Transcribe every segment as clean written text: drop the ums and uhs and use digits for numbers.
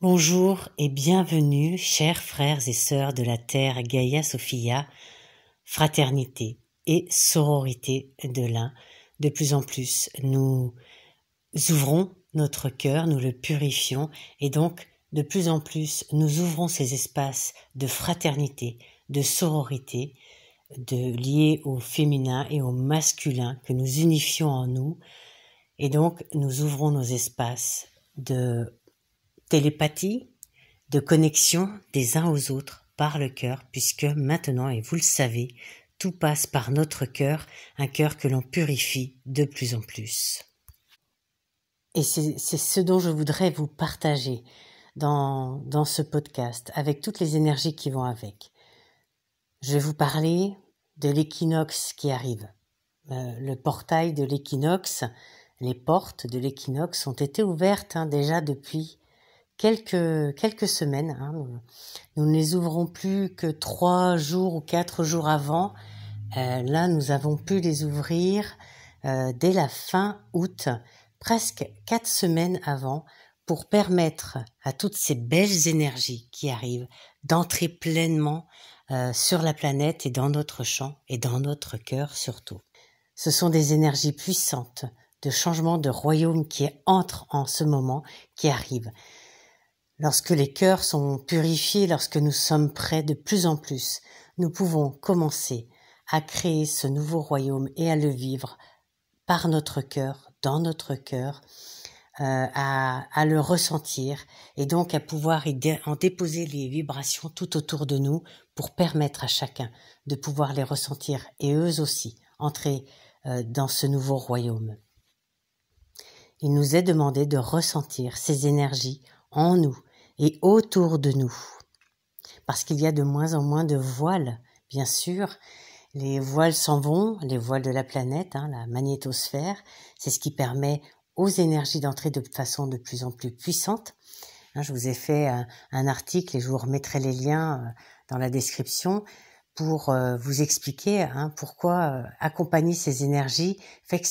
Bonjour et bienvenue, chers frères et sœurs de la Terre Gaïa Sophia, fraternité et sororité de l'un. De plus en plus, nous ouvrons notre cœur, nous le purifions et donc de plus en plus, nous ouvrons ces espaces de fraternité, de sororité, liés au féminin et au masculin que nous unifions en nous. Et donc, nous ouvrons nos espaces de télépathie, de connexion des uns aux autres par le cœur, puisque maintenant, et vous le savez, tout passe par notre cœur, un cœur que l'on purifie de plus en plus. Et c'est ce dont je voudrais vous partager dans ce podcast, avec toutes les énergies qui vont avec. Je vais vous parler de l'équinoxe qui arrive. Le portail de l'équinoxe, les portes de l'équinoxe ont été ouvertes déjà depuis quelques semaines. Nous ne les ouvrons plus que 3 jours ou 4 jours avant. Là, nous avons pu les ouvrir dès la fin août, presque 4 semaines avant, pour permettre à toutes ces belles énergies qui arrivent d'entrer pleinement sur la planète et dans notre champ et dans notre cœur surtout. Ce sont des énergies puissantes de changement de royaume qui entrent en ce moment, qui arrivent. Lorsque les cœurs sont purifiés, lorsque nous sommes prêts de plus en plus, nous pouvons commencer à créer ce nouveau royaume et à le vivre par notre cœur, dans notre cœur, à le ressentir et donc à pouvoir en déposer les vibrations tout autour de nous pour permettre à chacun de pouvoir les ressentir et eux aussi entrer dans ce nouveau royaume. Il nous est demandé de ressentir ces énergies en nous et autour de nous. Parce qu'il y a de moins en moins de voiles, bien sûr. Les voiles s'en vont, les voiles de la planète, la magnétosphère. C'est ce qui permet aux énergies d'entrer de façon de plus en plus puissante. Je vous ai fait un article et je vous remettrai les liens dans la description pour vous expliquer pourquoi accompagner ces énergies fait que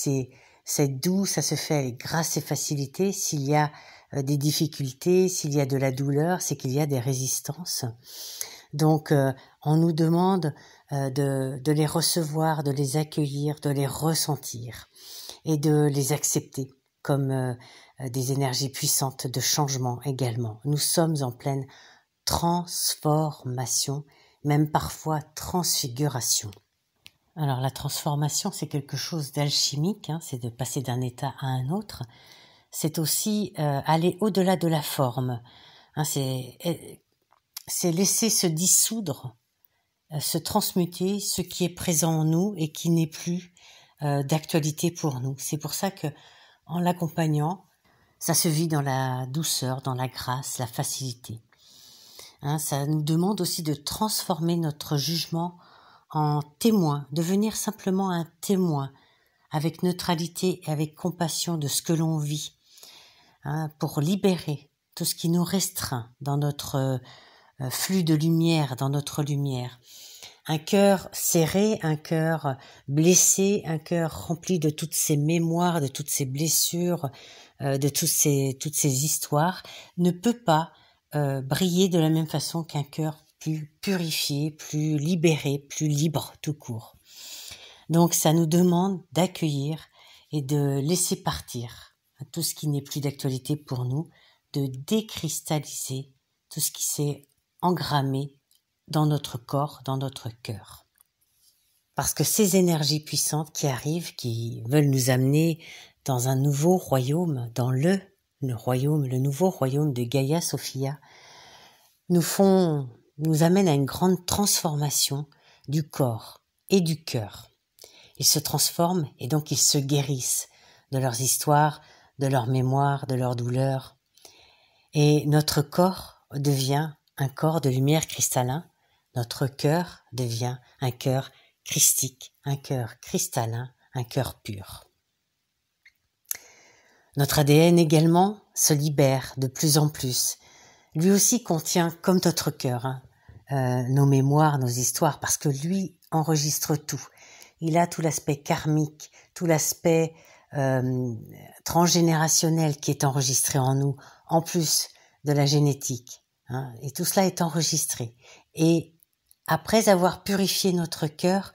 c'est doux, ça se fait avec grâce et facilité. S'il y a des difficultés, s'il y a de la douleur, c'est qu'il y a des résistances. Donc, on nous demande de les recevoir, de les accueillir, de les ressentir et de les accepter comme des énergies puissantes de changement également. Nous sommes en pleine transformation, même parfois transfiguration. Alors la transformation, c'est quelque chose d'alchimique, c'est de passer d'un état à un autre. C'est aussi aller au-delà de la forme. C'est laisser se dissoudre, se transmuter ce qui est présent en nous et qui n'est plus d'actualité pour nous. C'est pour ça que, en l'accompagnant, ça se vit dans la douceur, dans la grâce, la facilité. Ça nous demande aussi de transformer notre jugement en témoin, devenir simplement un témoin avec neutralité et avec compassion de ce que l'on vit, pour libérer tout ce qui nous restreint dans notre flux de lumière, dans notre lumière. Un cœur serré, un cœur blessé, un cœur rempli de toutes ces mémoires, de toutes ces blessures, de toutes ces histoires, ne peut pas briller de la même façon qu'un cœur plus purifié, plus libéré, plus libre tout court. Donc ça nous demande d'accueillir et de laisser partir tout ce qui n'est plus d'actualité pour nous, de décristalliser tout ce qui s'est engrammé dans notre corps, dans notre cœur. Parce que ces énergies puissantes qui arrivent, qui veulent nous amener dans un nouveau royaume, dans le nouveau royaume de Gaïa Sophia, nous amènent à une grande transformation du corps et du cœur. Ils se transforment et donc ils se guérissent de leurs histoires, de leurs mémoires, de leurs douleurs. Et notre corps devient un corps de lumière cristallin. Notre cœur devient un cœur christique, un cœur cristallin, un cœur pur. Notre ADN également se libère de plus en plus. Lui aussi contient, comme notre cœur, nos mémoires, nos histoires, parce que lui enregistre tout. Il a tout l'aspect karmique, tout l'aspect transgénérationnel qui est enregistré en nous, en plus de la génétique, hein, et tout cela est enregistré. Et après avoir purifié notre cœur,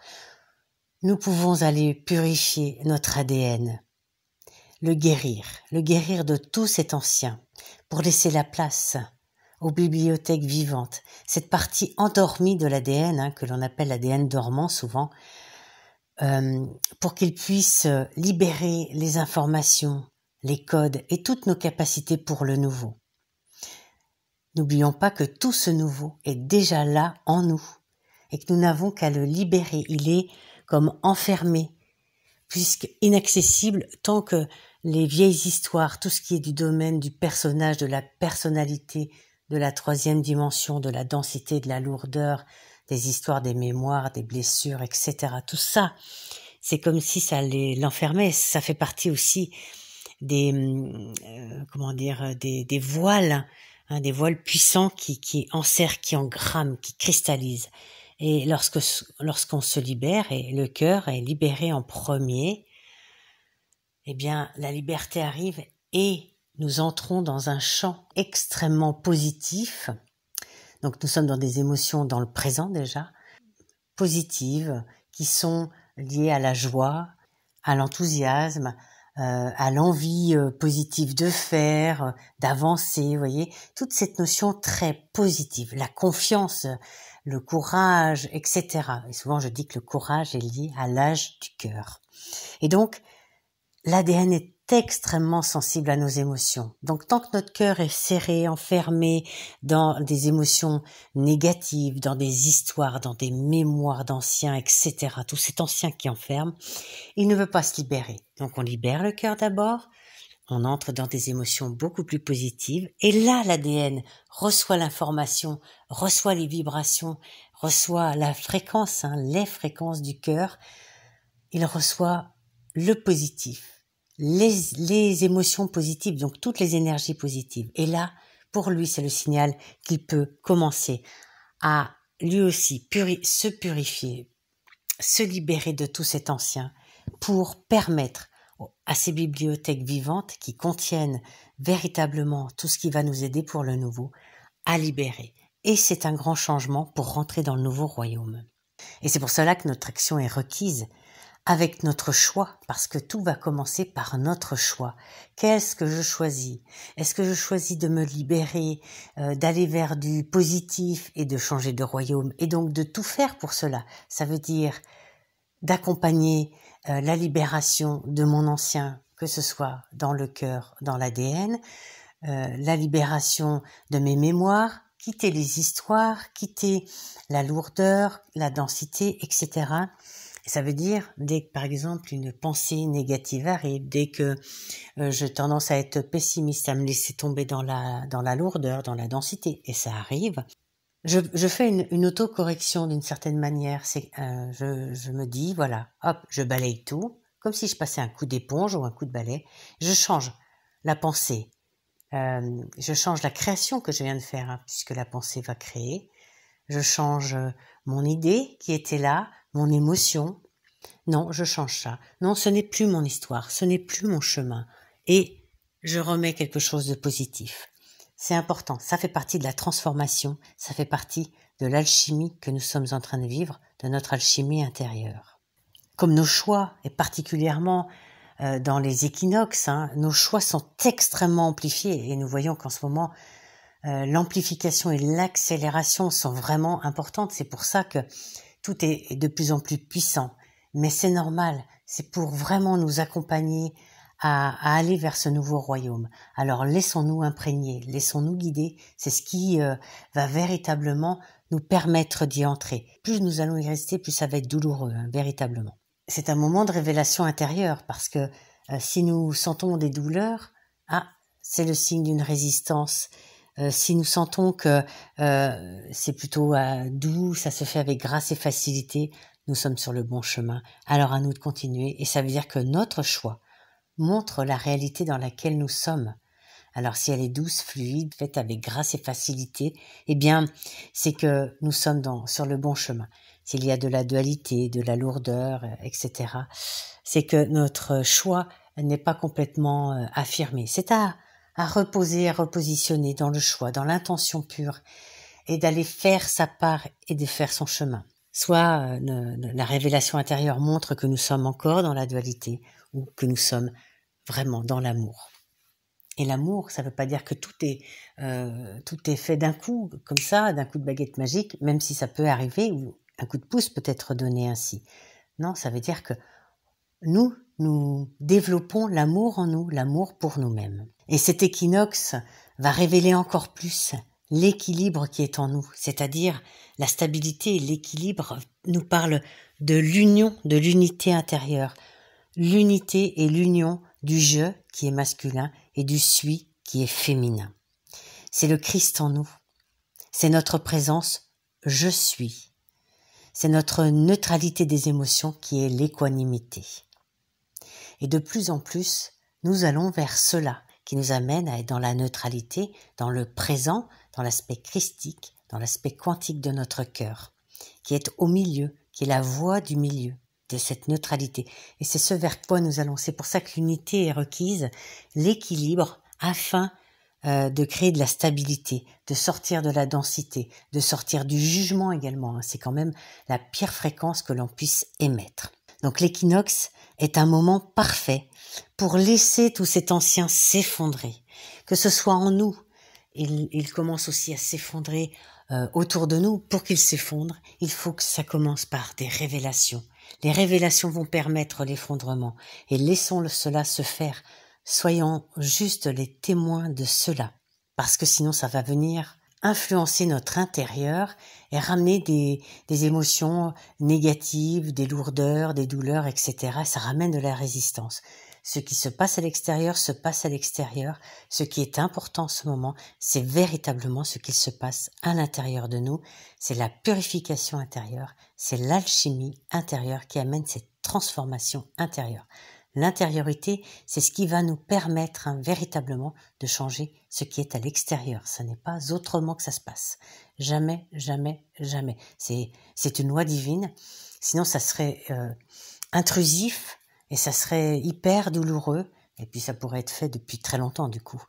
nous pouvons aller purifier notre ADN, le guérir de tout cet ancien, pour laisser la place aux bibliothèques vivantes, cette partie endormie de l'ADN, hein, que l'on appelle l'ADN dormant souvent, pour qu'il puisse libérer les informations, les codes et toutes nos capacités pour le nouveau. N'oublions pas que tout ce nouveau est déjà là en nous et que nous n'avons qu'à le libérer. Il est comme enfermé, puisqu'inaccessible tant que les vieilles histoires, tout ce qui est du domaine du personnage, de la personnalité, de la troisième dimension, de la densité, de la lourdeur, des histoires, des mémoires, des blessures, etc. Tout ça, c'est comme si ça l'enfermait. Ça fait partie aussi des des voiles, hein, des voiles puissants qui enserrent, qui engramment, qui cristallisent. Et lorsqu'on se libère et le cœur est libéré en premier, eh bien la liberté arrive et nous entrons dans un champ extrêmement positif. Donc nous sommes dans des émotions dans le présent déjà, positives, qui sont liées à la joie, à l'enthousiasme, à l'envie positive de faire, d'avancer, vous voyez, toute cette notion très positive, la confiance, le courage, etc. Et souvent je dis que le courage est lié à l'âge du cœur. Et donc, l'ADN est extrêmement sensible à nos émotions. Donc tant que notre cœur est serré, enfermé dans des émotions négatives, dans des histoires, dans des mémoires d'anciens, etc., tout cet ancien qui enferme, il ne veut pas se libérer. Donc on libère le cœur d'abord, on entre dans des émotions beaucoup plus positives, et là l'ADN reçoit l'information, reçoit les vibrations, reçoit la fréquence, hein, les fréquences du cœur, il reçoit le positif. Les émotions positives, donc toutes les énergies positives. Et là, pour lui, c'est le signal qu'il peut commencer à lui aussi se purifier, se libérer de tout cet ancien pour permettre à ces bibliothèques vivantes qui contiennent véritablement tout ce qui va nous aider pour le nouveau à libérer. Et c'est un grand changement pour rentrer dans le nouveau royaume. Et c'est pour cela que notre action est requise avec notre choix, parce que tout va commencer par notre choix. Qu'est-ce que je choisis? Est-ce que je choisis de me libérer, d'aller vers du positif et de changer de royaume, et donc de tout faire pour cela? Ça veut dire d'accompagner la libération de mon ancien, que ce soit dans le cœur, dans l'ADN, la libération de mes mémoires, quitter les histoires, quitter la lourdeur, la densité, etc. Ça veut dire, dès que par exemple une pensée négative arrive, dès que j'ai tendance à être pessimiste, à me laisser tomber dans la lourdeur, dans la densité, et ça arrive, je fais une autocorrection d'une certaine manière. C'est je me dis, voilà, hop, je balaye tout, comme si je passais un coup d'éponge ou un coup de balai, je change la pensée, je change la création que je viens de faire, hein, puisque la pensée va créer, je change mon idée qui était là, mon émotion. Non, je change ça. Non, ce n'est plus mon histoire, ce n'est plus mon chemin. Et je remets quelque chose de positif. C'est important, ça fait partie de la transformation, ça fait partie de l'alchimie que nous sommes en train de vivre, de notre alchimie intérieure. Comme nos choix, et particulièrement dans les équinoxes, hein, nos choix sont extrêmement amplifiés, et nous voyons qu'en ce moment, l'amplification et l'accélération sont vraiment importantes. C'est pour ça que tout est de plus en plus puissant. Mais c'est normal, c'est pour vraiment nous accompagner à aller vers ce nouveau royaume. Alors laissons-nous imprégner, laissons-nous guider, c'est ce qui va véritablement nous permettre d'y entrer. Plus nous allons y rester, plus ça va être douloureux, hein, véritablement. C'est un moment de révélation intérieure, parce que si nous sentons des douleurs, c'est le signe d'une résistance. Si nous sentons que c'est plutôt doux, ça se fait avec grâce et facilité, nous sommes sur le bon chemin. Alors à nous de continuer, et ça veut dire que notre choix montre la réalité dans laquelle nous sommes. Alors si elle est douce, fluide, faite avec grâce et facilité, eh bien c'est que nous sommes sur le bon chemin. S'il y a de la dualité, de la lourdeur, etc., c'est que notre choix n'est pas complètement affirmé. C'est à à reposer, à repositionner dans le choix, dans l'intention pure, et d'aller faire sa part et de faire son chemin. Soit la révélation intérieure montre que nous sommes encore dans la dualité, ou que nous sommes vraiment dans l'amour. Et l'amour, ça ne veut pas dire que tout est fait d'un coup, comme ça, d'un coup de baguette magique, même si ça peut arriver, ou un coup de pouce peut être donné ainsi. Non, ça veut dire que nous développons l'amour en nous, l'amour pour nous-mêmes. Et cet équinoxe va révéler encore plus l'équilibre qui est en nous, c'est-à-dire la stabilité et l'équilibre nous parle de l'union, de l'unité intérieure, l'unité et l'union du je qui est masculin et du suis qui est féminin. C'est le Christ en nous, c'est notre présence je suis, c'est notre neutralité des émotions qui est l'équanimité. Et de plus en plus, nous allons vers cela qui nous amène à être dans la neutralité, dans le présent, dans l'aspect christique, dans l'aspect quantique de notre cœur, qui est au milieu, qui est la voie du milieu de cette neutralité. Et c'est ce vers quoi nous allons. C'est pour ça que l'unité est requise, l'équilibre, afin de créer de la stabilité, de sortir de la densité, de sortir du jugement également. C'est quand même la pire fréquence que l'on puisse émettre. Donc l'équinoxe est un moment parfait pour laisser tout cet ancien s'effondrer, que ce soit en nous. Il commence aussi à s'effondrer autour de nous. Pour qu'il s'effondre, il faut que ça commence par des révélations. Les révélations vont permettre l'effondrement et laissons cela se faire. Soyons juste les témoins de cela, parce que sinon ça va venir influencer notre intérieur et ramener des émotions négatives, des lourdeurs, des douleurs, etc. Ça ramène de la résistance. Ce qui se passe à l'extérieur se passe à l'extérieur. Ce qui est important en ce moment, c'est véritablement ce qui se passe à l'intérieur de nous. C'est la purification intérieure, c'est l'alchimie intérieure qui amène cette transformation intérieure. L'intériorité, c'est ce qui va nous permettre véritablement de changer ce qui est à l'extérieur. Ce n'est pas autrement que ça se passe. Jamais, jamais, jamais. C'est une loi divine. Sinon, ça serait intrusif et ça serait hyper douloureux. Et puis, ça pourrait être fait depuis très longtemps, du coup.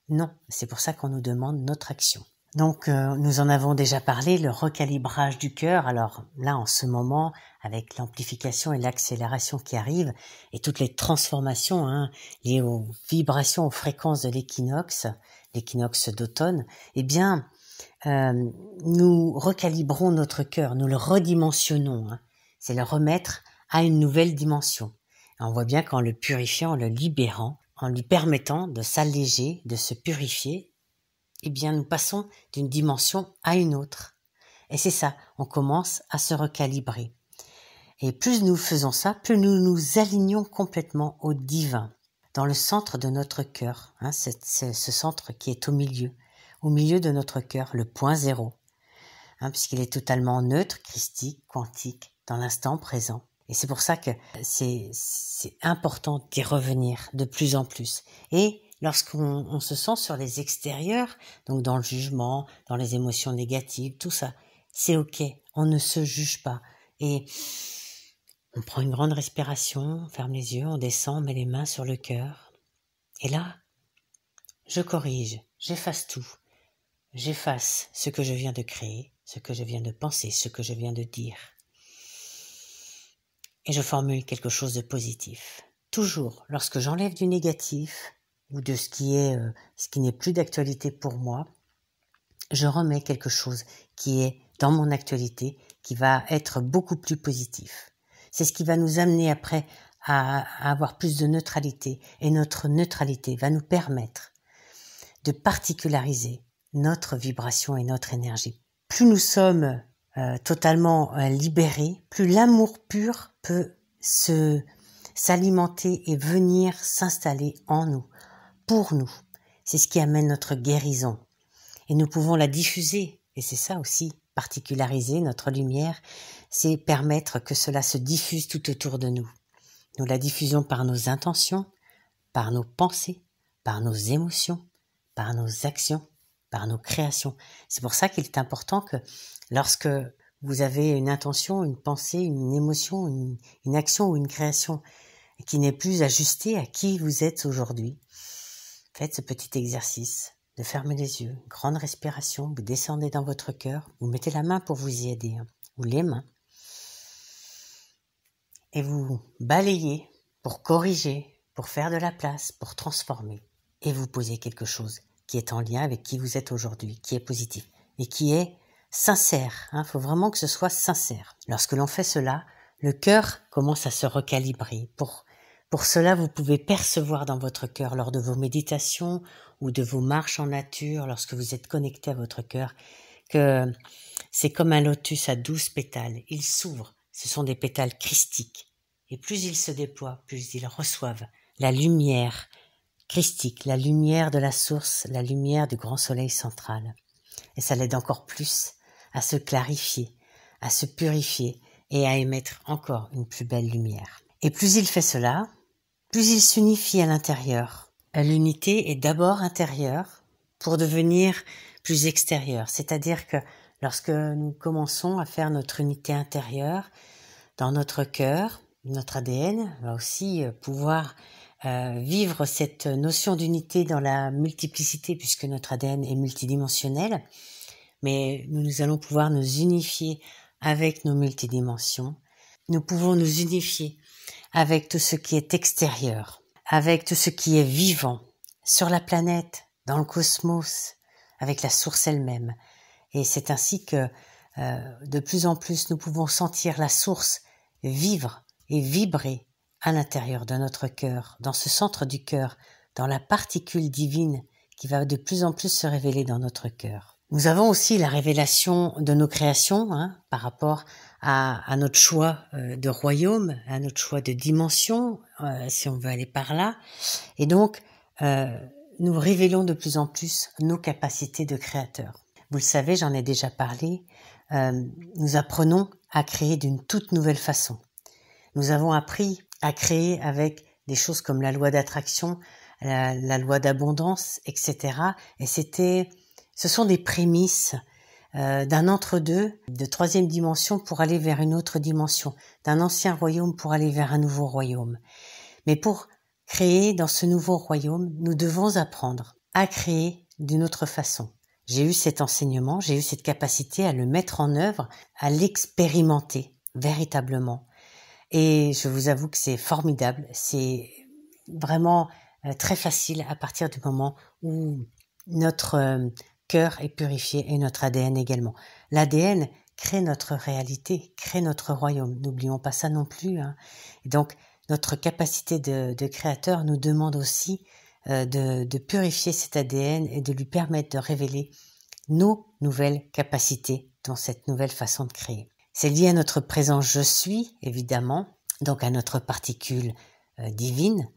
Non, c'est pour ça qu'on nous demande notre action. Donc, nous en avons déjà parlé, le recalibrage du cœur. Alors là, en ce moment, avec l'amplification et l'accélération qui arrivent, et toutes les transformations liées aux vibrations, aux fréquences de l'équinoxe d'automne, eh bien, nous recalibrons notre cœur, nous le redimensionnons. C'est le remettre à une nouvelle dimension. Et on voit bien qu'en le purifiant, en le libérant, en lui permettant de s'alléger, de se purifier, eh bien, nous passons d'une dimension à une autre. Et c'est ça, on commence à se recalibrer. Et plus nous faisons ça, plus nous nous alignons complètement au divin, dans le centre de notre cœur. C'est ce centre qui est au milieu de notre cœur, le point zéro, puisqu'il est totalement neutre, christique, quantique, dans l'instant présent. Et c'est pour ça que c'est important d'y revenir de plus en plus. Et lorsqu'on se sent sur les extérieurs, donc dans le jugement, dans les émotions négatives, tout ça, c'est ok, on ne se juge pas. Et on prend une grande respiration, on ferme les yeux, on descend, on met les mains sur le cœur. Et là, je corrige, j'efface tout. J'efface ce que je viens de créer, ce que je viens de penser, ce que je viens de dire. Et je formule quelque chose de positif. Toujours, lorsque j'enlève du négatif, ou de ce qui n'est plus d'actualité pour moi, je remets quelque chose qui est dans mon actualité, qui va être beaucoup plus positif. C'est ce qui va nous amener après à avoir plus de neutralité, et notre neutralité va nous permettre de particulariser notre vibration et notre énergie. Plus nous sommes totalement libérés, plus l'amour pur peut s'alimenter et venir s'installer en nous, pour nous. C'est ce qui amène notre guérison. Et nous pouvons la diffuser. Et c'est ça aussi, particulariser notre lumière, c'est permettre que cela se diffuse tout autour de nous. Nous la diffusons par nos intentions, par nos pensées, par nos émotions, par nos actions, par nos créations. C'est pour ça qu'il est important que lorsque vous avez une intention, une pensée, une émotion, une action ou une création qui n'est plus ajustée à qui vous êtes aujourd'hui, Faites ce petit exercice de fermer les yeux, grande respiration, vous descendez dans votre cœur, vous mettez la main pour vous y aider, ou les mains, et vous balayez pour corriger, pour faire de la place, pour transformer, et vous posez quelque chose qui est en lien avec qui vous êtes aujourd'hui, qui est positif, et qui est sincère. Faut vraiment que ce soit sincère. Lorsque l'on fait cela, le cœur commence à se recalibrer. Pour cela, vous pouvez percevoir dans votre cœur, lors de vos méditations ou de vos marches en nature, lorsque vous êtes connecté à votre cœur, que c'est comme un lotus à 12 pétales. Il s'ouvre. Ce sont des pétales christiques. Et plus ils se déploient, plus ils reçoivent la lumière christique, la lumière de la source, la lumière du grand soleil central. Et ça l'aide encore plus à se clarifier, à se purifier et à émettre encore une plus belle lumière. Et plus il fait cela, plus il s'unifie à l'intérieur. L'unité est d'abord intérieure pour devenir plus extérieure. C'est-à-dire que lorsque nous commençons à faire notre unité intérieure, dans notre cœur, notre ADN va aussi pouvoir vivre cette notion d'unité dans la multiplicité, puisque notre ADN est multidimensionnel, mais nous allons pouvoir nous unifier avec nos multidimensions. Nous pouvons nous unifier avec tout ce qui est extérieur, avec tout ce qui est vivant, sur la planète, dans le cosmos, avec la source elle-même. Et c'est ainsi que de plus en plus nous pouvons sentir la source vivre et vibrer à l'intérieur de notre cœur, dans ce centre du cœur, dans la particule divine qui va de plus en plus se révéler dans notre cœur. Nous avons aussi la révélation de nos créations par rapport à notre choix de royaume, à notre choix de dimension, si on veut aller par là. Et donc, nous révélons de plus en plus nos capacités de créateurs. Vous le savez, j'en ai déjà parlé, nous apprenons à créer d'une toute nouvelle façon. Nous avons appris à créer avec des choses comme la loi d'attraction, la loi d'abondance, etc. Et ce sont des prémices d'un entre-deux, de troisième dimension pour aller vers une autre dimension, d'un ancien royaume pour aller vers un nouveau royaume. Mais pour créer dans ce nouveau royaume, nous devons apprendre à créer d'une autre façon. J'ai eu cet enseignement, j'ai eu cette capacité à le mettre en œuvre, à l'expérimenter véritablement. Et je vous avoue que c'est formidable, c'est vraiment très facile à partir du moment où notre cœur est purifié et notre ADN également. L'ADN crée notre réalité, crée notre royaume, n'oublions pas ça non plus. Et donc notre capacité de créateur nous demande aussi de purifier cet ADN et de lui permettre de révéler nos nouvelles capacités dans cette nouvelle façon de créer. C'est lié à notre présent je suis, évidemment, donc à notre particule divine,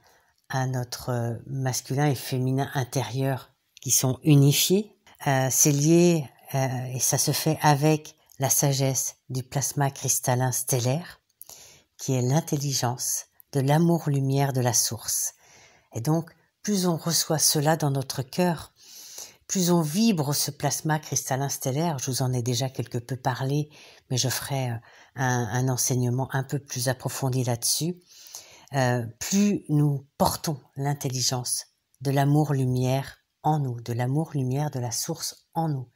à notre masculin et féminin intérieur qui sont unifiés. C'est lié, et ça se fait avec la sagesse du plasma cristallin stellaire, qui est l'intelligence de l'amour-lumière de la source. Et donc, plus on reçoit cela dans notre cœur, plus on vibre ce plasma cristallin stellaire, je vous en ai déjà quelque peu parlé, mais je ferai un enseignement un peu plus approfondi là-dessus, plus nous portons l'intelligence de l'amour-lumière en nous, de l'amour-lumière de la source en nous.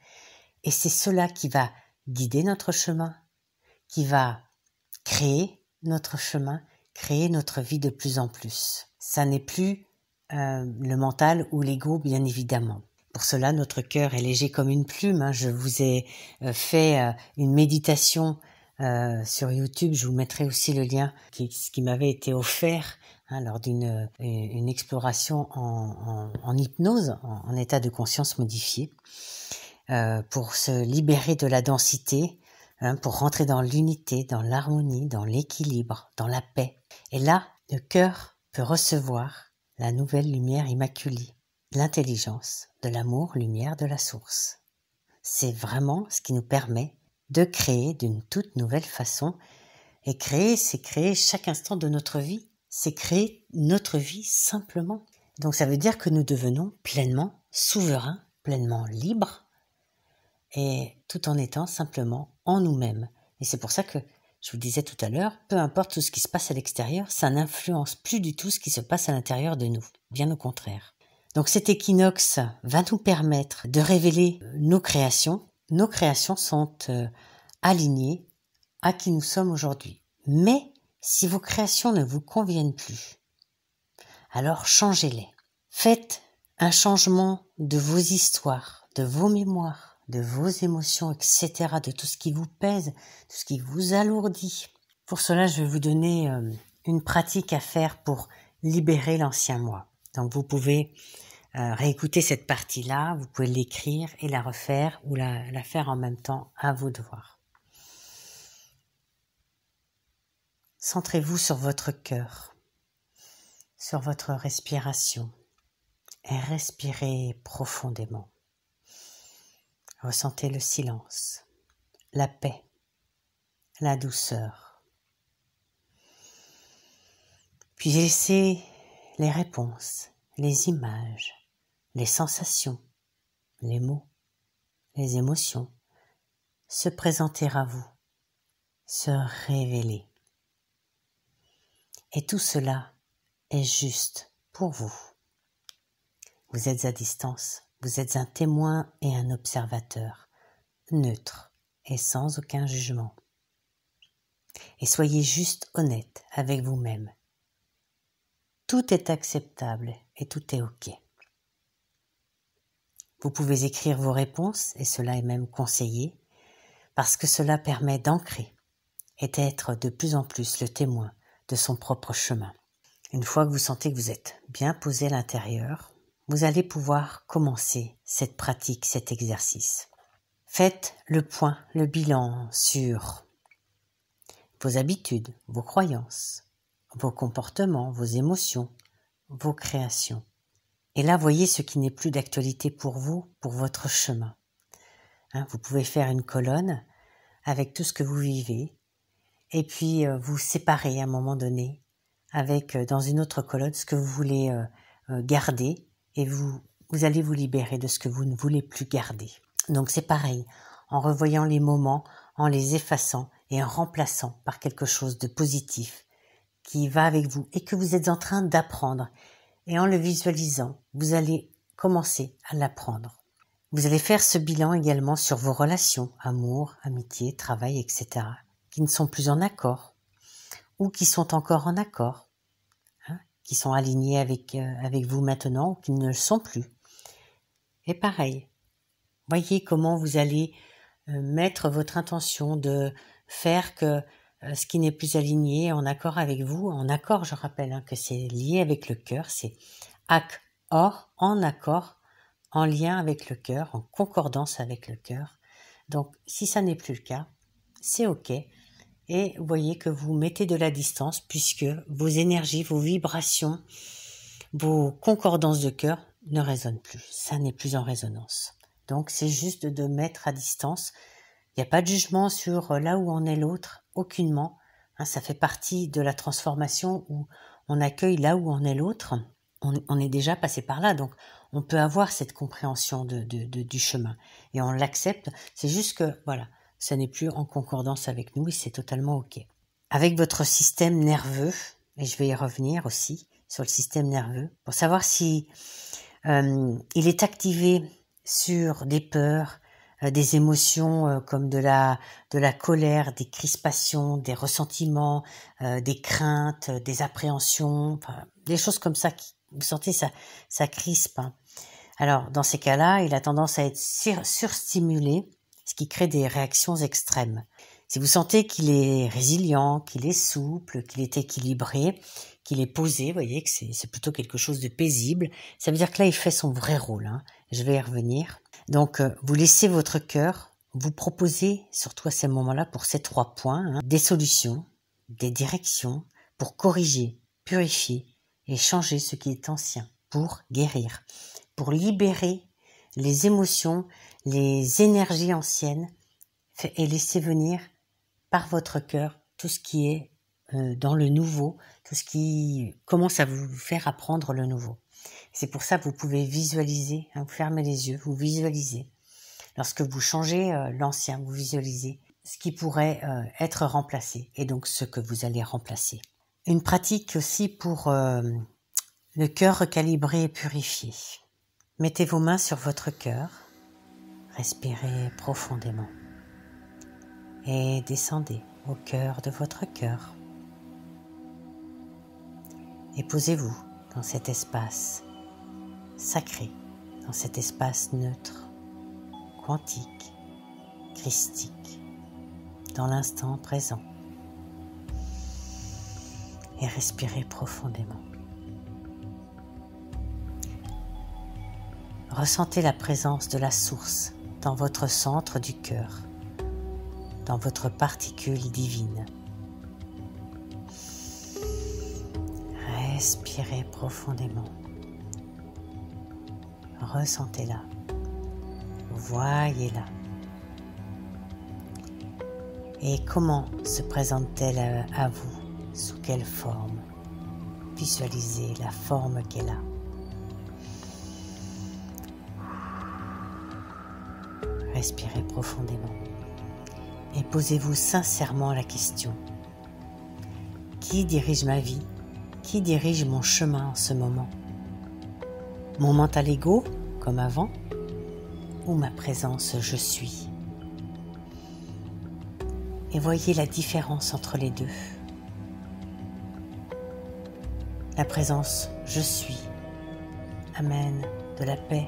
Et c'est cela qui va guider notre chemin, qui va créer notre chemin, créer notre vie de plus en plus. Ça n'est plus le mental ou l'ego, bien évidemment. Pour cela, notre cœur est léger comme une plume. Je vous ai fait une méditation sur YouTube. Je vous mettrai aussi le lien qui m'avait été offert lors d'une exploration en hypnose, en état de conscience modifié, pour se libérer de la densité, pour rentrer dans l'unité, dans l'harmonie, dans l'équilibre, dans la paix. Et là, le cœur peut recevoir la nouvelle lumière immaculée, l'intelligence de l'amour, lumière de la source. C'est vraiment ce qui nous permet de créer d'une toute nouvelle façon. Et créer, c'est créer chaque instant de notre vie. C'est créer notre vie simplement. Donc ça veut dire que nous devenons pleinement souverains, pleinement libres, et tout en étant simplement en nous-mêmes. Et c'est pour ça que je vous disais tout à l'heure, peu importe tout ce qui se passe à l'extérieur, ça n'influence plus du tout ce qui se passe à l'intérieur de nous. Bien au contraire. Donc cet équinoxe va nous permettre de révéler nos créations. Nos créations sont alignées à qui nous sommes aujourd'hui. Mais si vos créations ne vous conviennent plus, alors changez-les. Faites un changement de vos histoires, de vos mémoires, de vos émotions, etc., de tout ce qui vous pèse, de ce qui vous alourdit. Pour cela, je vais vous donner une pratique à faire pour libérer l'ancien moi. Donc vous pouvez réécouter cette partie-là, vous pouvez l'écrire et la refaire ou la faire en même temps, à vous de voir. Centrez-vous sur votre cœur, sur votre respiration et respirez profondément. Ressentez le silence, la paix, la douceur. Puis laissez les réponses, les images, les sensations, les mots, les émotions se présenter à vous, se révéler. Et tout cela est juste pour vous. Vous êtes à distance, vous êtes un témoin et un observateur, neutre et sans aucun jugement. Et soyez juste honnête avec vous-même. Tout est acceptable et tout est OK. Vous pouvez écrire vos réponses, et cela est même conseillé, parce que cela permet d'ancrer et d'être de plus en plus le témoin de son propre chemin. Une fois que vous sentez que vous êtes bien posé à l'intérieur, vous allez pouvoir commencer cette pratique, cet exercice. Faites le point, le bilan sur vos habitudes, vos croyances, vos comportements, vos émotions, vos créations. Et là, voyez ce qui n'est plus d'actualité pour vous, pour votre chemin. Vous pouvez faire une colonne avec tout ce que vous vivez, et puis vous séparez à un moment donné avec dans une autre colonne ce que vous voulez garder, et vous allez vous libérer de ce que vous ne voulez plus garder. Donc c'est pareil, en revoyant les moments, en les effaçant et en remplaçant par quelque chose de positif qui va avec vous et que vous êtes en train d'apprendre. Et en le visualisant, vous allez commencer à l'apprendre. Vous allez faire ce bilan également sur vos relations, amour, amitié, travail, etc., qui ne sont plus en accord ou qui sont encore en accord, qui sont alignés avec vous maintenant ou qui ne le sont plus. Et pareil, voyez comment vous allez mettre votre intention de faire que ce qui n'est plus aligné est en accord avec vous. En accord, je rappelle que c'est lié avec le cœur, c'est or, en accord, en lien avec le cœur, en concordance avec le cœur. Donc, si ça n'est plus le cas, c'est OK. Et vous voyez que vous mettez de la distance puisque vos énergies, vos vibrations, vos concordances de cœur ne résonnent plus. Ça n'est plus en résonance. Donc, c'est juste de mettre à distance. Il n'y a pas de jugement sur là où en est l'autre, aucunement. Ça fait partie de la transformation où on accueille là où en est l'autre. On est déjà passé par là, donc on peut avoir cette compréhension du chemin. Et on l'accepte, c'est juste que, voilà, ça n'est plus en concordance avec nous et c'est totalement OK. Avec votre système nerveux, et je vais y revenir aussi sur le système nerveux, pour savoir si il est activé sur des peurs, des émotions comme de la colère, des crispations, des ressentiments, des craintes, des appréhensions, enfin, des choses comme ça qui, vous sentez, ça crispe. Alors, dans ces cas-là, il a tendance à être surstimulé, ce qui crée des réactions extrêmes. Si vous sentez qu'il est résilient, qu'il est souple, qu'il est équilibré, qu'il est posé, vous voyez que c'est plutôt quelque chose de paisible, ça veut dire que là, il fait son vrai rôle. Je vais y revenir. Donc, vous laissez votre cœur vous proposer, surtout à ces moments-là, pour ces 3 points, des solutions, des directions pour corriger, purifier et changer ce qui est ancien, pour guérir, pour libérer les émotions, les énergies anciennes et laisser venir par votre cœur tout ce qui est dans le nouveau, tout ce qui commence à vous faire apprendre le nouveau. C'est pour ça que vous pouvez visualiser, vous fermez les yeux, vous visualisez. Lorsque vous changez l'ancien, vous visualisez ce qui pourrait être remplacé et donc ce que vous allez remplacer. Une pratique aussi pour le cœur recalibré et purifié. Mettez vos mains sur votre cœur, respirez profondément et descendez au cœur de votre cœur. Et posez-vous dans cet espace sacré, dans cet espace neutre, quantique, christique, dans l'instant présent. Et respirez profondément. Ressentez la présence de la source dans votre centre du cœur, dans votre particule divine. Respirez profondément. Ressentez-la. Voyez-la. Et comment se présente-t-elle à vous? Sous quelle forme? Visualisez la forme qu'elle a. Respirez profondément et posez-vous sincèrement la question. Qui dirige ma vie? Qui dirige mon chemin en ce moment? Mon mental ego, comme avant, ou ma présence je suis? Et voyez la différence entre les deux. La présence je suis amène de la paix,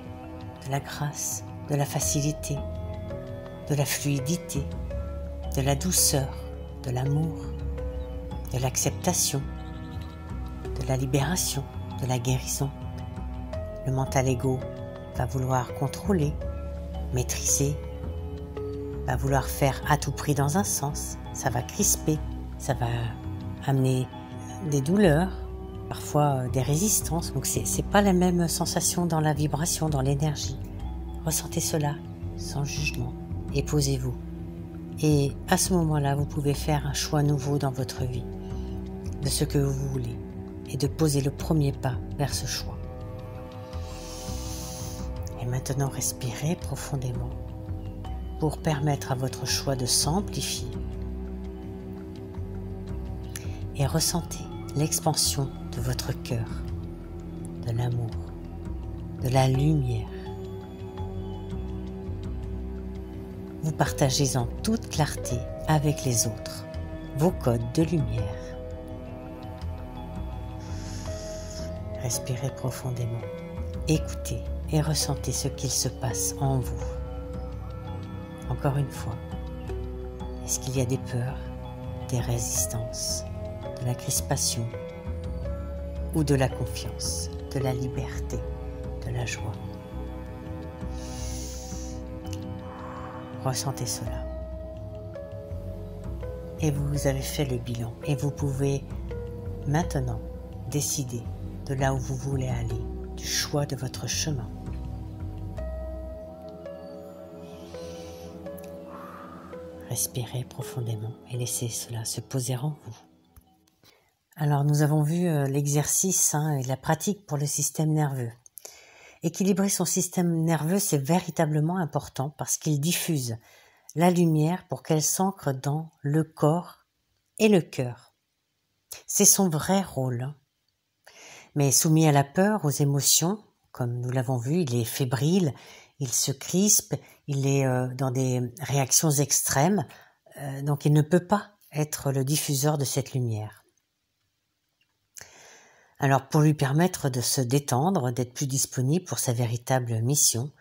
de la grâce, de la facilité, de la fluidité, de la douceur, de l'amour, de l'acceptation, de la libération, de la guérison. Le mental ego va vouloir contrôler, maîtriser, va vouloir faire à tout prix dans un sens, ça va crisper, ça va amener des douleurs, parfois des résistances, donc c'est pas la même sensation dans la vibration, dans l'énergie. Ressentez cela sans jugement et posez-vous. Et à ce moment-là, vous pouvez faire un choix nouveau dans votre vie, de ce que vous voulez, et de poser le premier pas vers ce choix. Et maintenant, respirez profondément pour permettre à votre choix de s'amplifier. Et ressentez l'expansion de votre cœur, de l'amour, de la lumière. Vous partagez en toute clarté avec les autres vos codes de lumière. Respirez profondément, écoutez et ressentez ce qu'il se passe en vous. Encore une fois, est-ce qu'il y a des peurs, des résistances, de la crispation ou de la confiance, de la liberté, de la joie? Ressentez cela. Et vous avez fait le bilan et vous pouvez maintenant décider de là où vous voulez aller, du choix de votre chemin. Respirez profondément et laissez cela se poser en vous. Alors nous avons vu l'exercice et la pratique pour le système nerveux. Équilibrer son système nerveux, c'est véritablement important parce qu'il diffuse la lumière pour qu'elle s'ancre dans le corps et le cœur. C'est son vrai rôle. Mais soumis à la peur, aux émotions, comme nous l'avons vu, il est fébrile, il se crispe, il est dans des réactions extrêmes, donc il ne peut pas être le diffuseur de cette lumière. Alors pour lui permettre de se détendre, d'être plus disponible pour sa véritable mission,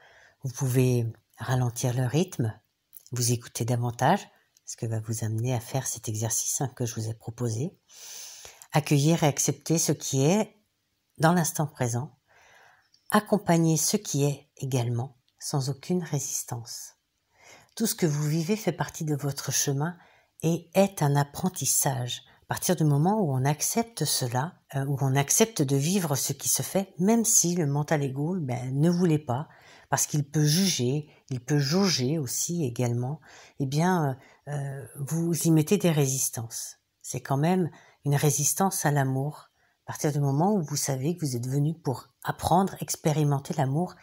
vous pouvez ralentir le rythme, vous écouter davantage, ce que va vous amener à faire cet exercice que je vous ai proposé, accueillir et accepter ce qui est dans l'instant présent, accompagner ce qui est également sans aucune résistance. Tout ce que vous vivez fait partie de votre chemin et est un apprentissage. À partir du moment où on accepte cela, où on accepte de vivre ce qui se fait, même si le mental ego ne voulait pas, parce qu'il peut juger, il peut jauger aussi également, vous y mettez des résistances. C'est quand même une résistance à l'amour, à partir du moment où vous savez que vous êtes venu pour apprendre, expérimenter l'amour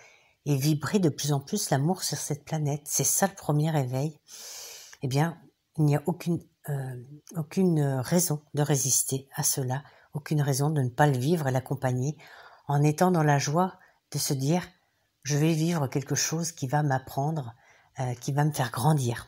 et vibrer de plus en plus l'amour sur cette planète. C'est ça le premier éveil. Il n'y a aucune raison de résister à cela, aucune raison de ne pas le vivre et l'accompagner en étant dans la joie de se dire « je vais vivre quelque chose qui va m'apprendre, qui va me faire grandir ».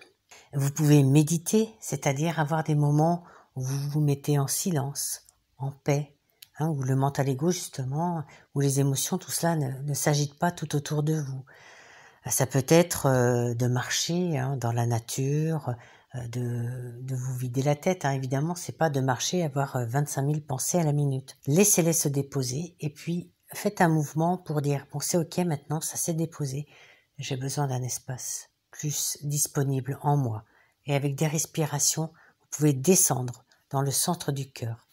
Vous pouvez méditer, c'est-à-dire avoir des moments où vous vous mettez en silence, en paix, où le mental égo justement, où les émotions, tout cela ne s'agite pas tout autour de vous. Ça peut être de marcher dans la nature, de vous vider la tête. Évidemment, c'est pas de marcher, avoir 25 000 pensées à la minute. Laissez-les se déposer et puis faites un mouvement pour dire « bon, c'est ok maintenant, ça s'est déposé, j'ai besoin d'un espace plus disponible en moi ». Et avec des respirations, vous pouvez descendre dans le centre du cœur.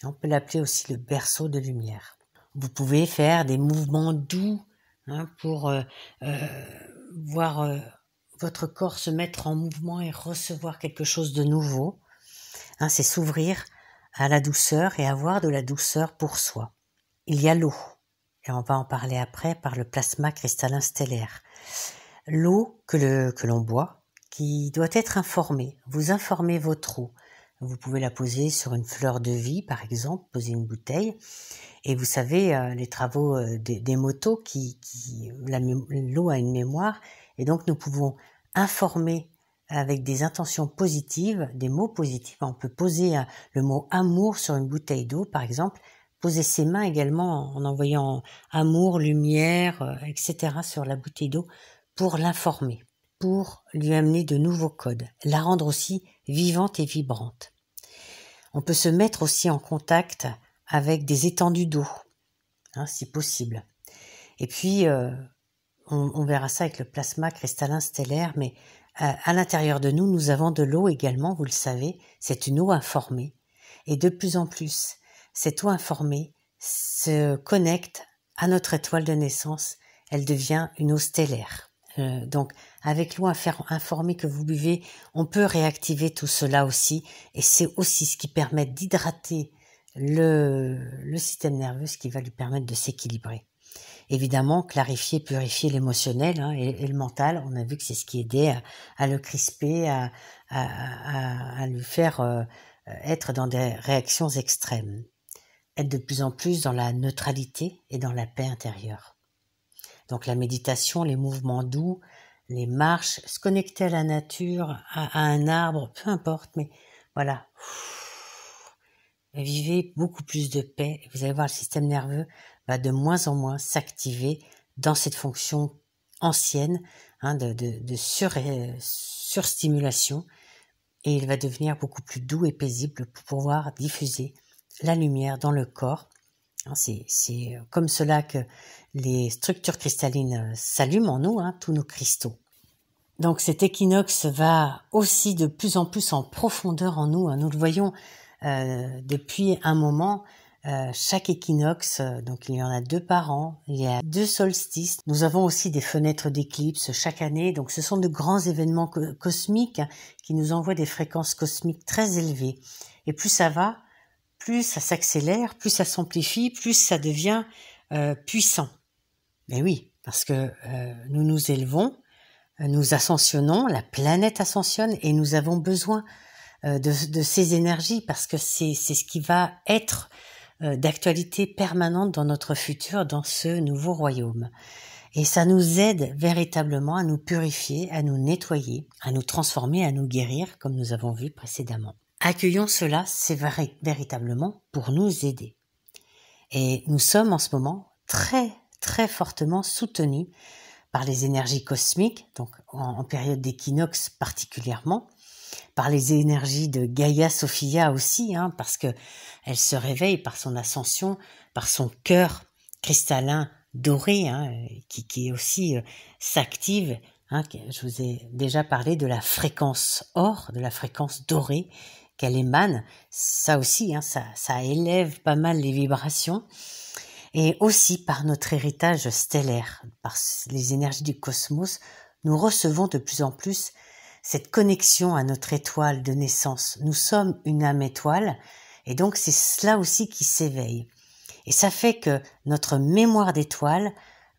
On peut l'appeler aussi le berceau de lumière. Vous pouvez faire des mouvements doux pour voir votre corps se mettre en mouvement et recevoir quelque chose de nouveau. C'est s'ouvrir à la douceur et avoir de la douceur pour soi. Il y a l'eau, et on va en parler après par le plasma cristallin stellaire. L'eau que l'on boit, qui doit être informée. Vous informez votre eau. Vous pouvez la poser sur une fleur de vie, par exemple, poser une bouteille. Et vous savez, les travaux des motos, l'eau a une mémoire, et donc nous pouvons informer avec des intentions positives, des mots positifs. On peut poser le mot amour sur une bouteille d'eau, par exemple, poser ses mains également en envoyant amour, lumière, etc. sur la bouteille d'eau pour l'informer, pour lui amener de nouveaux codes, la rendre aussi vivante et vibrante. On peut se mettre aussi en contact avec des étendues d'eau, si possible. Et puis, on verra ça avec le plasma cristallin stellaire, mais à l'intérieur de nous, nous avons de l'eau également, vous le savez, c'est une eau informée. Et de plus en plus, cette eau informée se connecte à notre étoile de naissance, elle devient une eau stellaire. Donc, avec l'eau informée que vous buvez, on peut réactiver tout cela aussi, et c'est aussi ce qui permet d'hydrater le système nerveux, ce qui va lui permettre de s'équilibrer. Évidemment, clarifier, purifier l'émotionnel et le mental, on a vu que c'est ce qui aidait à le crisper, à lui faire être dans des réactions extrêmes. Être de plus en plus dans la neutralité et dans la paix intérieure. Donc la méditation, les mouvements doux, les marches, se connecter à la nature, à un arbre, peu importe, mais voilà. Vivez beaucoup plus de paix. Vous allez voir, le système nerveux va de moins en moins s'activer dans cette fonction ancienne de surstimulation, et il va devenir beaucoup plus doux et paisible pour pouvoir diffuser la lumière dans le corps. C'est comme cela que les structures cristallines s'allument en nous, tous nos cristaux. Donc cet équinoxe va aussi de plus en plus en profondeur en nous. Nous le voyons depuis un moment. Chaque équinoxe, donc il y en a 2 par an, il y a 2 solstices. Nous avons aussi des fenêtres d'éclipse chaque année. Donc ce sont de grands événements cosmiques qui nous envoient des fréquences cosmiques très élevées. Et plus ça va, plus ça s'accélère, plus ça s'amplifie, plus ça devient puissant. Mais oui, parce que nous nous élevons, nous ascensionnons, la planète ascensionne et nous avons besoin de ces énergies parce que c'est ce qui va être d'actualité permanente dans notre futur, dans ce nouveau royaume. Et ça nous aide véritablement à nous purifier, à nous nettoyer, à nous transformer, à nous guérir, comme nous avons vu précédemment. Accueillons cela, c'est véritablement pour nous aider. Et nous sommes en ce moment très, très fortement soutenus par les énergies cosmiques, donc en période d'équinoxe particulièrement, par les énergies de Gaïa Sophia aussi, parce que elle se réveille par son ascension, par son cœur cristallin doré, qui aussi s'active. Je vous ai déjà parlé de la fréquence or, de la fréquence dorée qu'elle émane. Ça aussi, ça élève pas mal les vibrations. Et aussi par notre héritage stellaire, par les énergies du cosmos, nous recevons de plus en plus cette connexion à notre étoile de naissance. Nous sommes une âme étoile, et donc c'est cela aussi qui s'éveille. Et ça fait que notre mémoire d'étoile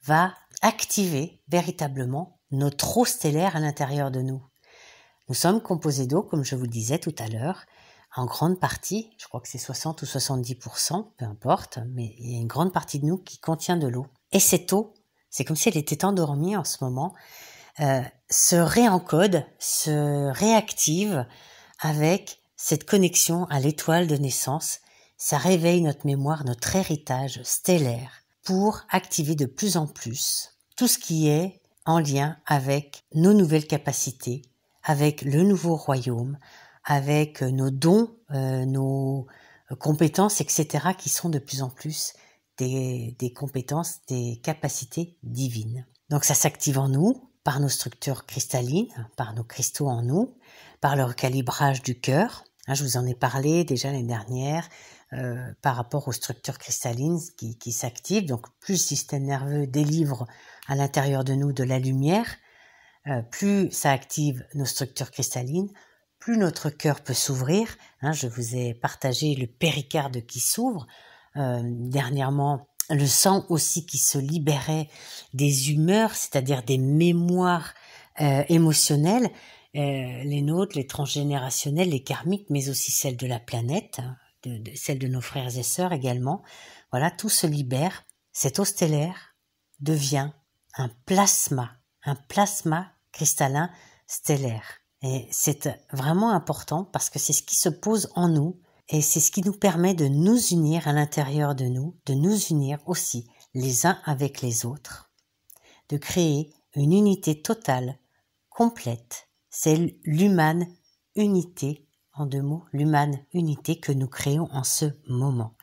va activer véritablement notre eau stellaire à l'intérieur de nous. Nous sommes composés d'eau, comme je vous le disais tout à l'heure. en grande partie, je crois que c'est 60 ou 70%, peu importe, mais il y a une grande partie de nous qui contient de l'eau. Et cette eau, c'est comme si elle était endormie en ce moment, se réencode, se réactive avec cette connexion à l'étoile de naissance. Ça réveille notre mémoire, notre héritage stellaire pour activer de plus en plus tout ce qui est en lien avec nos nouvelles capacités, avec le nouveau royaume, avec nos dons, nos compétences, etc., qui sont de plus en plus des compétences, des capacités divines. Donc ça s'active en nous, par nos structures cristallines, par nos cristaux en nous, par le recalibrage du cœur. Je vous en ai parlé déjà l'année dernière, par rapport aux structures cristallines qui s'activent. Donc plus le système nerveux délivre à l'intérieur de nous de la lumière, plus ça active nos structures cristallines, plus notre cœur peut s'ouvrir. Je vous ai partagé le péricarde qui s'ouvre. Dernièrement, le sang aussi qui se libérait des humeurs, c'est-à-dire des mémoires émotionnelles, les nôtres, les transgénérationnelles, les karmiques, mais aussi celles de la planète, celles de nos frères et sœurs également. Voilà, tout se libère. Cette eau stellaire devient un plasma cristallin stellaire. Et c'est vraiment important parce que c'est ce qui se pose en nous et c'est ce qui nous permet de nous unir à l'intérieur de nous unir aussi les uns avec les autres, de créer une unité totale, complète. C'est l'humane unité, en 2 mots, l'humane unité que nous créons en ce moment.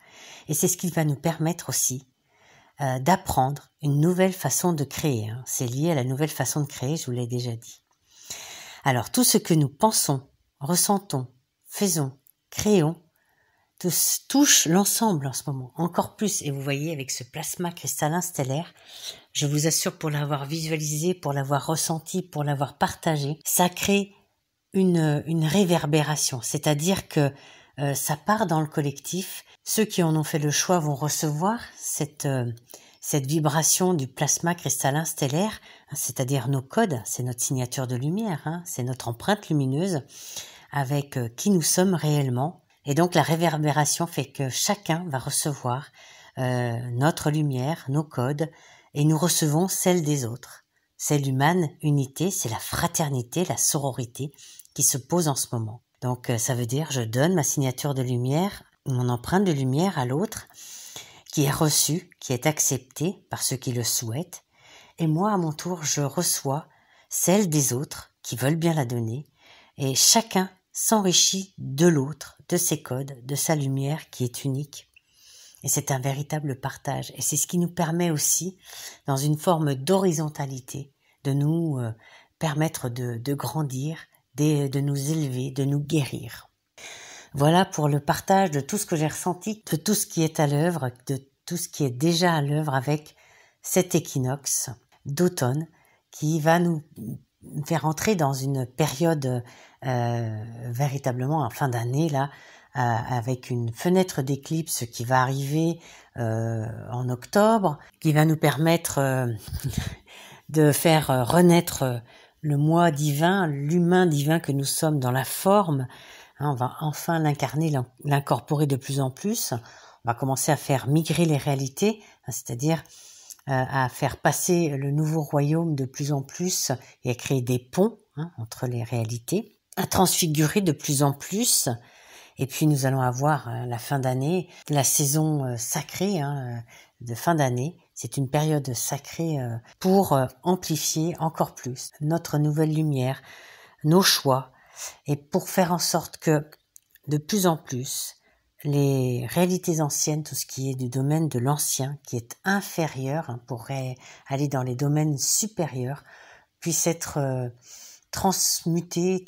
Et c'est ce qui va nous permettre aussi d'apprendre une nouvelle façon de créer. C'est lié à la nouvelle façon de créer, je vous l'ai déjà dit. Alors, tout ce que nous pensons, ressentons, faisons, créons, touche l'ensemble en ce moment, encore plus. Et vous voyez, avec ce plasma cristallin stellaire, je vous assure, pour l'avoir visualisé, pour l'avoir ressenti, pour l'avoir partagé, ça crée une réverbération. C'est-à-dire que ça part dans le collectif. Ceux qui en ont fait le choix vont recevoir cette vibration du plasma cristallin stellaire, c'est-à-dire nos codes, c'est notre signature de lumière, c'est notre empreinte lumineuse avec qui nous sommes réellement. Et donc la réverbération fait que chacun va recevoir notre lumière, nos codes, et nous recevons celle des autres. C'est l'humane unité, c'est la fraternité, la sororité qui se pose en ce moment. Donc ça veut dire je donne ma signature de lumière, mon empreinte de lumière à l'autre, qui est reçue, qui est acceptée par ceux qui le souhaitent, et moi à mon tour je reçois celle des autres qui veulent bien la donner, et chacun s'enrichit de l'autre, de ses codes, de sa lumière qui est unique. Et c'est un véritable partage. Et c'est ce qui nous permet aussi, dans une forme d'horizontalité, de nous permettre de grandir, de nous élever, de nous guérir. Voilà pour le partage de tout ce que j'ai ressenti, de tout ce qui est à l'œuvre, de tout ce qui est déjà à l'œuvre avec cet équinoxe d'automne qui va nous faire entrer dans une période véritablement en fin d'année là, avec une fenêtre d'éclipse qui va arriver en octobre, qui va nous permettre de faire renaître le moi divin, l'humain divin que nous sommes dans la forme. On va enfin l'incarner, l'incorporer de plus en plus. On va commencer à faire migrer les réalités, c'est-à-dire à faire passer le nouveau royaume de plus en plus et à créer des ponts entre les réalités, à transfigurer de plus en plus. Et puis nous allons avoir la fin d'année, la saison sacrée de fin d'année. C'est une période sacrée pour amplifier encore plus notre nouvelle lumière, nos choix, et pour faire en sorte que de plus en plus les réalités anciennes, tout ce qui est du domaine de l'ancien, qui est inférieur, pour aller dans les domaines supérieurs, puissent être transmutés,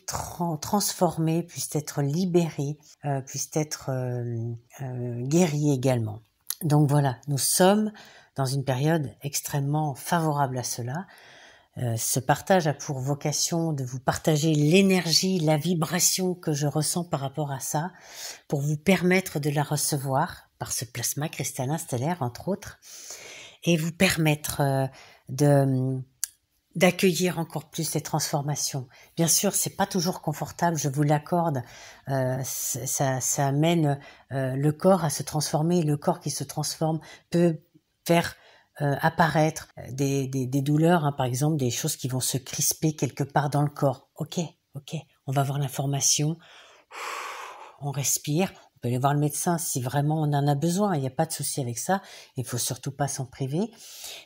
transformés, puissent être libérés, puissent être guéris également. Donc voilà, nous sommes dans une période extrêmement favorable à cela. Ce partage a pour vocation de vous partager l'énergie, la vibration que je ressens par rapport à ça, pour vous permettre de la recevoir par ce plasma cristallin stellaire, entre autres, et vous permettre de d'accueillir encore plus les transformations. Bien sûr, c'est pas toujours confortable, je vous l'accorde. Ça amène le corps à se transformer. Le corps qui se transforme peut faire apparaître des douleurs, hein, par exemple des choses qui vont se crisper quelque part dans le corps. Ok, on va voir l'information, on respire. On peut aller voir le médecin si vraiment on en a besoin, il n'y a pas de souci avec ça, il faut surtout pas s'en priver.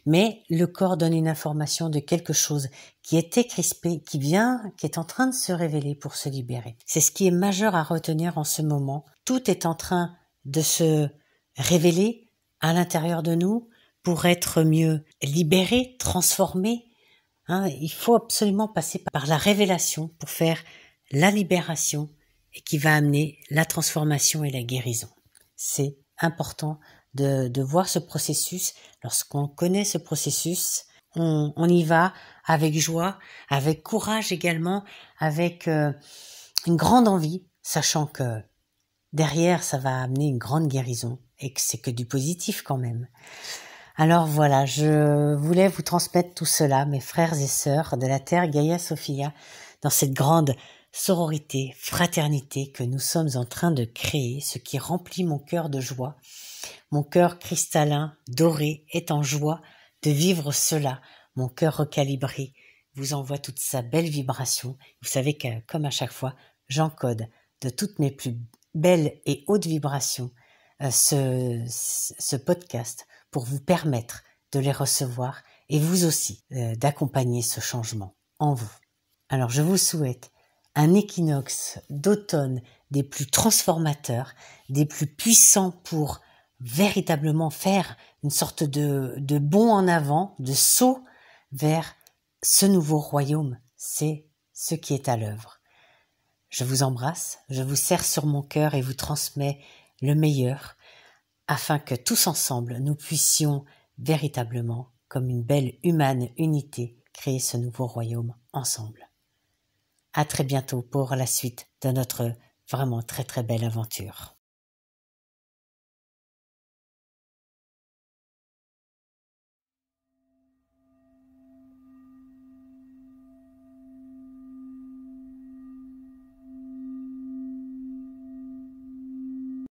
Mais le corps donne une information de quelque chose qui était crispé, qui est en train de se révéler pour se libérer. C'est ce qui est majeur à retenir en ce moment. Tout est en train de se révéler à l'intérieur de nous pour être mieux libéré, transformé. Il faut absolument passer par la révélation pour faire la libération et qui va amener la transformation et la guérison. C'est important de voir ce processus. Lorsqu'on connaît ce processus, on y va avec joie, avec courage également, avec une grande envie, sachant que derrière, ça va amener une grande guérison et que c'est que du positif quand même. Alors voilà, je voulais vous transmettre tout cela, mes frères et sœurs de la Terre Gaia Sophia, dans cette grande sororité, fraternité que nous sommes en train de créer, ce qui remplit mon cœur de joie. Mon cœur cristallin, doré, est en joie de vivre cela. Mon cœur recalibré vous envoie toute sa belle vibration. Vous savez que, comme à chaque fois, j'encode de toutes mes plus belles et hautes vibrations ce podcast pour vous permettre de les recevoir et vous aussi d'accompagner ce changement en vous. Alors je vous souhaite un équinoxe d'automne des plus transformateurs, des plus puissants pour véritablement faire une sorte de bond en avant, de saut vers ce nouveau royaume. C'est ce qui est à l'œuvre. Je vous embrasse, je vous serre sur mon cœur et vous transmets le meilleur afin que tous ensemble nous puissions véritablement, comme une belle humane unité, créer ce nouveau royaume ensemble. À très bientôt pour la suite de notre vraiment très très belle aventure.